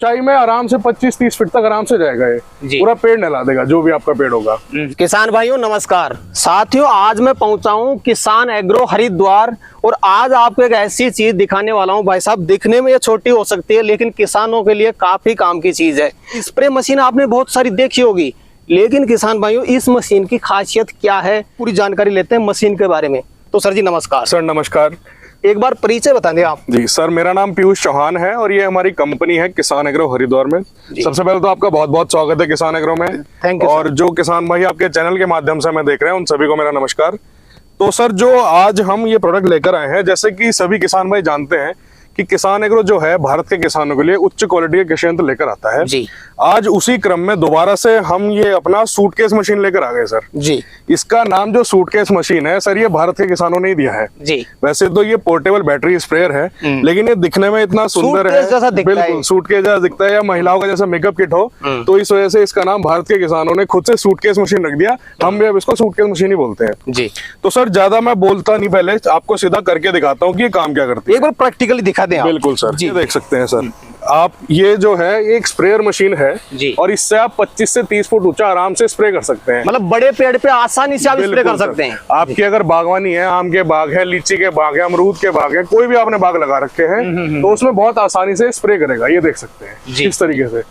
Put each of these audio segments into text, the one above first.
ऊंचाई में आराम से 25-30 फीट तक आराम से जाएगा ये। पूरा पेड़ नहला देगा जो भी आपका पेड़ होगा। किसान भाइयों नमस्कार। साथियों आज मैं पहुंचा हूं किसान एग्रो हरिद्वार और आज आपको एक ऐसी चीज दिखाने वाला हूं भाई साहब। दिखने में ये छोटी हो सकती है लेकिन किसानों के लिए काफी काम की चीज है। स्प्रे मशीन आपने बहुत सारी देखी होगी लेकिन किसान भाइयों इस मशीन की खासियत क्या है पूरी जानकारी लेते हैं मशीन के बारे में। तो सर जी नमस्कार। सर नमस्कार। एक बार परिचय बता दें आप। जी सर, मेरा नाम पीयूष चौहान है और ये हमारी कंपनी है किसान एग्रो हरिद्वार में। सबसे पहले तो आपका बहुत बहुत स्वागत है किसान एग्रो में। Thank you. और जो किसान भाई आपके चैनल के माध्यम से हमें देख रहे हैं उन सभी को मेरा नमस्कार। तो सर जो आज हम ये प्रोडक्ट लेकर आए हैं, जैसे कि सभी किसान भाई जानते हैं कि किसान एग्रो जो है भारत के किसानों के लिए उच्च क्वालिटी के कृषि यंत्र लेकर आता है जी। आज उसी क्रम में दोबारा से हम ये अपना सूटकेस मशीन लेकर आ गए सर जी। इसका नाम जो सूटकेस मशीन है सर, ये भारत के किसानों ने ही दिया है जी। वैसे तो ये पोर्टेबल बैटरी स्प्रेयर है लेकिन ये दिखने में इतना सुंदर है, बिल्कुल सूटकेस जैसा दिखता है या महिलाओं का जैसा मेकअप किट हो, तो इस वजह से इसका नाम भारत के किसानों ने खुद से सूटकेस मशीन रख दिया। हम भी अब इसको सूटकेस मशीन ही बोलते हैं जी। तो सर ज्यादा मैं बोलता नहीं, पहले आपको सीधा करके दिखाता हूँ कि ये काम क्या करती है। एक बार प्रैक्टिकली दिखा दें। बिल्कुल सर, ये देख सकते हैं सर आप, ये जो है एक स्प्रेयर मशीन है जी। और इससे आप 25 से 30 फुट ऊंचा आराम से स्प्रे कर सकते हैं। मतलब बड़े पेड़ पे आसानी से आप स्प्रे कर सकते हैं। आपकी अगर बागवानी है, आम के बाग है, लीची के बाग है, अमरूद के बाग है, कोई भी आपने बाग लगा रखे हैं तो उसमें बहुत आसानी से स्प्रे करेगा। ये देख सकते हैं इस तरीके से।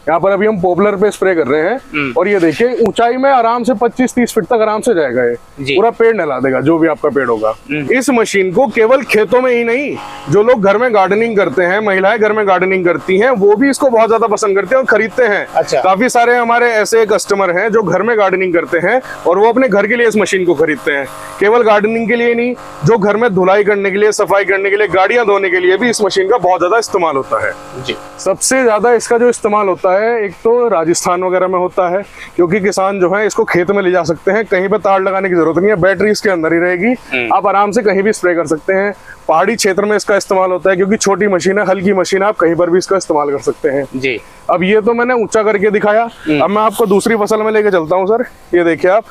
यहाँ पर अभी हम पॉपुलर पे स्प्रे कर रहे हैं और ये देखिए ऊंचाई में आराम से 25-30 फीट तक आराम से जाएगा ये। पूरा पेड़ नहला देगा जो भी आपका पेड़ होगा। इस मशीन को केवल खेतों में ही नहीं, जो लोग घर में गार्डनिंग करते हैं, महिलाएं घर में गार्डनिंग करती हैं, वो भी इसको बहुत ज्यादा पसंद करते हैं और खरीदते हैं। अच्छा। काफी सारे हमारे ऐसे कस्टमर हैं जो घर में गार्डनिंग करते हैं और वो अपने घर के लिए इस मशीन को खरीदते हैं। केवल गार्डनिंग के लिए नहीं, जो घर में धुलाई करने के लिए, सफाई करने के लिए, गाड़ियां धोने के लिए भी इस मशीन का बहुत ज्यादा इस्तेमाल होता है जी। सबसे ज्यादा इसका जो इस्तेमाल होता है एक तो राजस्थान वगैरह में होता है, क्योंकि किसान जो है इसको खेत में ले जा सकते हैं, कहीं पे तार लगाने की जरूरत नहीं है, बैटरी इसके अंदर ही रहेगी, आप आराम से कहीं भी स्प्रे कर सकते हैं। पहाड़ी क्षेत्र में इसका इस्तेमाल होता है क्योंकि छोटी मशीन है, हल्की मशीन है, आप कहीं पर भी इसका इस्तेमाल कर सकते हैं जी। अब ये तो मैंने ऊंचा करके दिखाया, अब मैं आपको दूसरी फसल में लेके चलता हूँ सर। ये देखिए आप,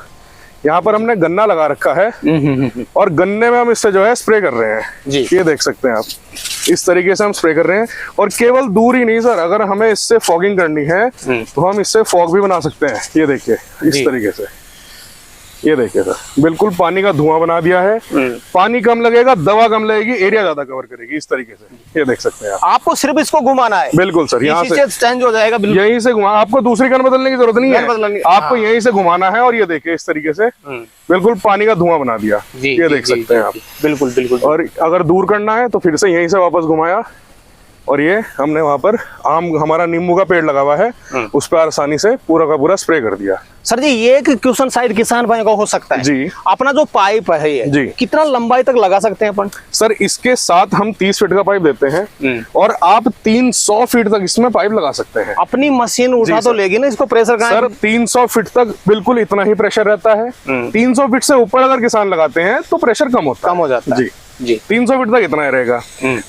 यहाँ पर हमने गन्ना लगा रखा है और गन्ने में हम इससे जो है स्प्रे कर रहे हैं जी। ये देख सकते हैं आप, इस तरीके से हम स्प्रे कर रहे हैं। और केवल दूर ही नहीं सर, अगर हमें इससे फॉगिंग करनी है तो हम इससे फॉग भी बना सकते हैं। ये देखिए इस तरीके से, ये देखिए सर बिल्कुल पानी का धुआं बना दिया है। पानी कम लगेगा, दवा कम लगेगी, एरिया ज्यादा कवर करेगी इस तरीके से। ये देख सकते हैं आपको सिर्फ इसको घुमाना है। बिल्कुल सर, यहाँ से चेंज हो जाएगा, यहीं से घुमा, आपको दूसरी गन बदलने की जरूरत नहीं है, आपको यहीं से घुमाना है। और ये देखिए इस तरीके से बिल्कुल पानी का धुआं बना दिया, ये देख सकते हैं आप। बिल्कुल बिल्कुल। और अगर दूर करना है तो फिर से यहीं से वापस घुमाया और ये हमने वहां पर आम, हमारा नींबू का पेड़ लगा हुआ है, उस पर आसानी से पूरा का पूरा स्प्रे कर दिया। सर जी ये एक क्वेश्चन शायद किसान भाई को हो सकता है जी, अपना जो पाइप है ये जी कितना लंबाई तक लगा सकते हैं अपन? सर इसके साथ हम 30 फीट का पाइप देते हैं और आप 300 फीट तक इसमें पाइप लगा सकते हैं। अपनी मशीन उठा तो लेगी ना इसको, प्रेशर का सर 300 फीट तक बिल्कुल इतना ही प्रेशर रहता है। 300 फीट से ऊपर अगर किसान लगाते हैं तो प्रेशर कम हो जाता है जी। 300 फीट तक इतना ही रहेगा।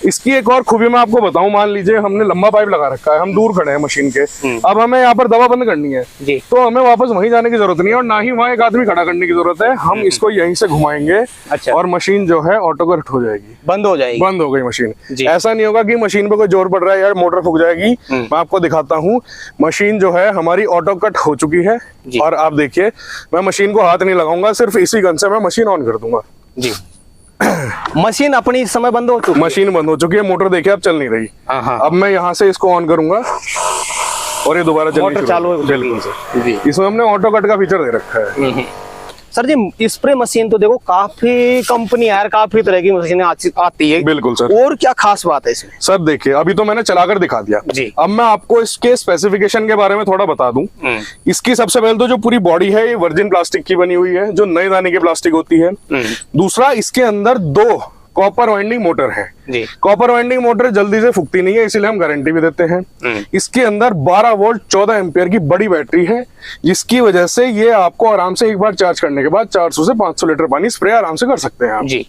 इसकी एक और खूबी मैं आपको बताऊं, मान लीजिए हमने लंबा पाइप लगा रखा है, हम दूर खड़े हैं मशीन के, अब हमें यहाँ पर दवा बंद करनी है जी। तो हमें वापस वहीं जाने की जरूरत नहीं है और ना ही वहाँ एक आदमी खड़ा करने की जरूरत है। हम इसको यहीं से घुमाएंगे और मशीन जो है ऑटो कट हो जाएगी, बंद हो जाएगी, बंद हो गई मशीन। ऐसा नहीं होगा कि मशीन पे कोई जोर पड़ रहा है यार मोटर फूक जाएगी। मैं आपको दिखाता हूँ, मशीन जो है हमारी ऑटो कट हो चुकी है और आप देखिए मैं मशीन को हाथ नहीं लगाऊंगा, सिर्फ इसी गन से मैं मशीन ऑन कर दूंगा जी। मशीन अपनी इस समय बंद हो चुकी है, मशीन बंद हो चुकी है, मोटर देखिए अब चल नहीं रही। अब मैं यहाँ से इसको ऑन करूंगा और ये दोबारा मोटर चालू है। बिल्कुल सर, इसमें हमने ऑटो कट का फीचर दे रखा है। सर जी स्प्रे मशीन तो देखो काफी कंपनी है, काफी तरह की मशीनें आती है। बिल्कुल सर, और क्या खास बात है इसमें? सर देखिए अभी तो मैंने चलाकर दिखा दिया जी, अब मैं आपको इसके स्पेसिफिकेशन के बारे में थोड़ा बता दूं। इसकी सबसे पहले तो जो पूरी बॉडी है ये वर्जिन प्लास्टिक की बनी हुई है, जो नए दाने की प्लास्टिक होती है। दूसरा, इसके अंदर 2 कॉपर वाइंडिंग मोटर है जी। कॉपर वाइंडिंग मोटर जल्दी से फूकती नहीं है, इसीलिए हम गारंटी भी देते हैं। इसके अंदर 12 वोल्ट 14 एम्पियर की बड़ी बैटरी है, जिसकी वजह से ये आपको आराम से एक बार चार्ज करने के बाद 400 से 500 लीटर पानी स्प्रे आराम से कर सकते हैं आप जी।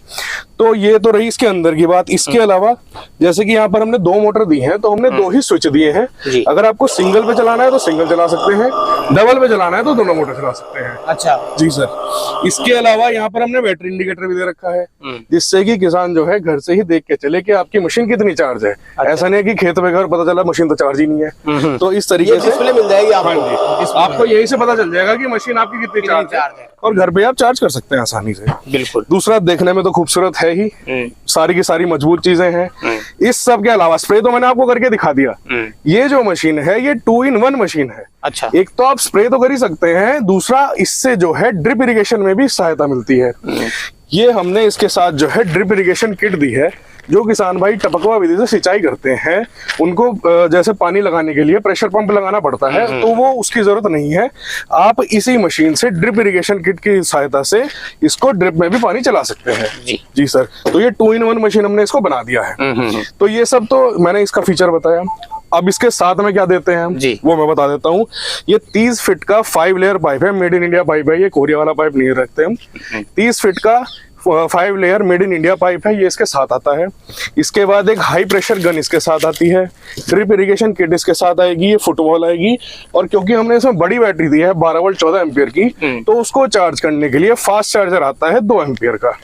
तो ये तो रही इसके अंदर की बात। इसके अलावा जैसे कि यहाँ पर हमने 2 मोटर दी हैं, तो हमने 2 ही स्विच दिए हैं। अगर आपको सिंगल पे चलाना है तो सिंगल चला सकते हैं, डबल पे चलाना है तो दोनों मोटर चला सकते हैं। अच्छा जी सर। इसके अलावा यहाँ पर हमने बैटरी इंडिकेटर भी दे रखा है, जिससे कि किसान जो है घर से ही देख के चले कि आपकी मशीन कितनी चार्ज है। ऐसा नहीं है कि खेत में घर पता चला मशीन तो चार्ज ही नहीं है। तो इस तरीके से डिस्प्ले मिल जाएगी आपको। हाँ जी, आपको यही से पता चल जाएगा कि मशीन आपकी कितनी चार्ज है और घर पे आप चार्ज कर सकते हैं आसानी से। बिल्कुल। दूसरा, देखने में तो खूबसूरत है ही, सारी की सारी मजबूत चीजें हैं। इस सब के अलावा स्प्रे तो मैंने आपको करके दिखा दिया। ये जो मशीन है ये 2-in-1 मशीन है। अच्छा। एक तो आप स्प्रे तो कर ही सकते हैं, दूसरा इससे जो है ड्रिप इरिगेशन में भी सहायता मिलती है। ये हमने इसके साथ जो है ड्रिप इरिगेशन किट दी है। जो किसान भाई टपकवा विधि से सिंचाई करते हैं उनको जैसे पानी लगाने के लिए प्रेशर पंप लगाना पड़ता है, तो वो उसकी जरूरत नहीं है। आप इसी मशीन से ड्रिप इरिगेशन किट की सहायता से इसको ड्रिप में भी पानी चला सकते हैं। जी सर। तो ये 2-in-1 मशीन हमने इसको बना दिया है। तो ये सब तो मैंने इसका फीचर बताया। अब इसके साथ में क्या देते हैं हम, वो मैं बता देता हूँ। ये 30 फीट का 5 लेयर पाइप है, मेड इन इंडिया पाइप है। ये कोरिया वाला पाइप नहीं रखते हम। 30 फीट का 5 layer made in India pipe है, ये इसके साथ आता है। इसके बाद एक हाई प्रेशर गन इसके साथ आती है। ड्रिप इरिगेशन किट इसके साथ आएगी, ये फुटबॉल आएगी। और क्योंकि हमने इसमें बड़ी बैटरी दी है 12 वोल्ट 14 एम्पियर की, तो उसको चार्ज करने के लिए फास्ट चार्जर आता है 2 एम्पियर का।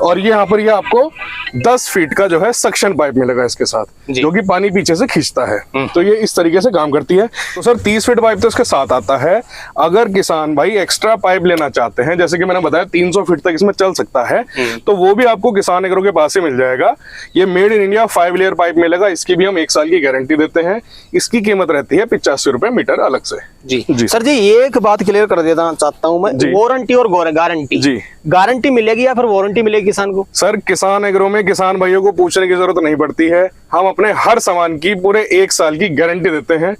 और ये यहाँ पर ये आपको 10 फीट का जो है सक्शन पाइप मिलेगा इसके साथ, जो कि पानी पीछे से खींचता है। तो ये इस तरीके से काम करती है। तो सर 30 फीट पाइप तो इसके साथ आता है। अगर किसान भाई एक्स्ट्रा पाइप लेना चाहते हैं, जैसे कि मैंने बताया 300 फीट तक इसमें चल सकता है, तो वो भी आपको किसान एग्रो के पास ही मिल जाएगा। ये made in India 5 layer pipe मिलेगा। इसकी भी हम 1 साल की गारंटी देते हैं। इसकी कीमत रहती है 85 रुपए मीटर अलग से। जी सर जी, एक बात क्लियर कर देना चाहता हूँ मैं, वारंटी और गारंटी। जी, गारंटी मिलेगी या फिर वारंटी मिलेगी किसान को? सर किसान एग्रो में किसान भाइयों को पूछने की जरूरत नहीं पड़ती है। हम अपने हर सामान की पूरे 1 साल की गारंटी देते हैं।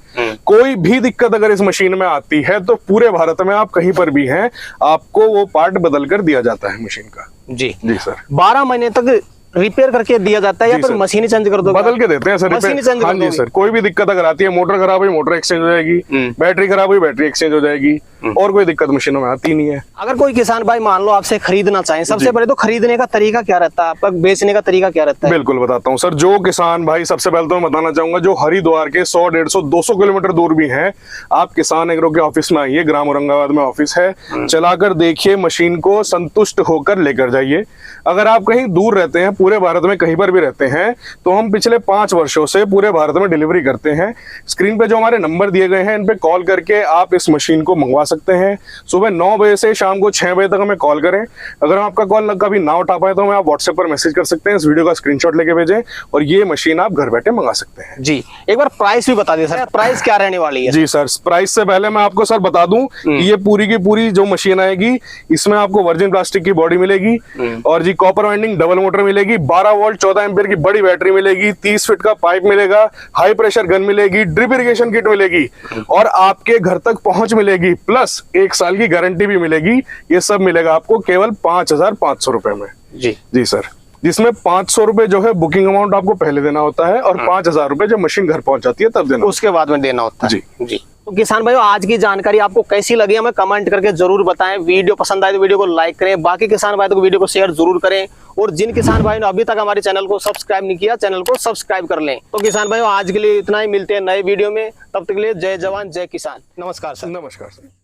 कोई भी दिक्कत अगर इस मशीन में आती है तो पूरे भारत में आप कहीं पर भी हैं, आपको वो पार्ट बदल कर दिया जाता है मशीन का। जी सर। 12 महीने तक रिपेयर करके दिया जाता है या फिर मशीन चेंज कर दो? बदल के देते हैं सर, मशीन चेंज कर जी सर। कोई भी दिक्कत अगर आती है, मोटर खराब हुई मोटर एक्सचेंज हो जाएगी, बैटरी खराब हुई बैटरी एक्सचेंज हो जाएगी, और कोई दिक्कत मशीनों में आती नहीं है। अगर कोई किसान भाई मान लो आपसे खरीदना चाहे, सबसे पहले तो खरीदने का तरीका क्या रहता है आपका, बेचने का तरीका क्या रहता है? बिल्कुल बताता हूँ सर। जो किसान भाई, सबसे पहले तो मैं बताना चाहूंगा, जो हरिद्वार के 100, 150, 200 किलोमीटर दूर भी हैं, आप किसान एग्रो के ऑफिस में आइए। ग्राम औरंगाबाद में ऑफिस है, चलाकर देखिए मशीन को, संतुष्ट होकर लेकर जाइए। अगर आप कहीं दूर रहते हैं, पूरे भारत में कहीं पर भी रहते हैं, तो हम पिछले 5 वर्षों से पूरे भारत में डिलीवरी करते हैं। स्क्रीन पे जो हमारे नंबर दिए गए हैं, इन पे कॉल करके आप इस मशीन को मंगवा सकते हैं। सुबह 9 बजे से शाम को 6 बजे तक हमें कॉल करें। अगर हम आपका कॉल कभी ना उठा पाए तो हमें आप व्हाट्सएप पर मैसेज कर सकते हैं, इस वीडियो का स्क्रीनशॉट लेके भेजें और ये मशीन आप घर बैठे मंगा सकते हैं। जी, एक बार प्राइस भी बता दें सर, प्राइस क्या रहने वाली है? जी सर, प्राइस से पहले मैं आपको सर बता दूं कि ये पूरी की पूरी जो मशीन आएगी, इसमें आपको वर्जिन प्लास्टिक की बॉडी मिलेगी और जी कॉपर वाइंडिंग डबल मोटर मिलेगी, 12 वोल्ट 14 एम्पियर की बड़ी बैटरी मिलेगी, 30 फीट का पाइप मिलेगा, हाई प्रेशर गन मिलेगी, ड्रिप इरिगेशन किट मिलेगी और आपके घर तक पहुंच मिलेगी, प्लस 1 साल की गारंटी भी मिलेगी। ये सब मिलेगा आपको केवल 5500 रुपए में। जी सर, जिसमें 500 रुपए जो है बुकिंग अमाउंट आपको पहले देना होता है और 5000 रुपए जब मशीन घर पहुंच जाती है तब देना, उसके बाद में देना होता है। जी। तो किसान भाइयों, आज की जानकारी आपको कैसी लगी हमें कमेंट करके जरूर बताएं। वीडियो पसंद आए तो वीडियो को लाइक करें, बाकी किसान भाइयों को वीडियो को शेयर जरूर करें और जिन किसान भाइयों ने अभी तक हमारे चैनल को सब्सक्राइब नहीं किया, चैनल को सब्सक्राइब कर लें। तो किसान भाइयों, आज के लिए इतना ही, मिलते हैं नए वीडियो में, तब तक के लिए जय जवान जय किसान। नमस्कार सर। नमस्कार सर।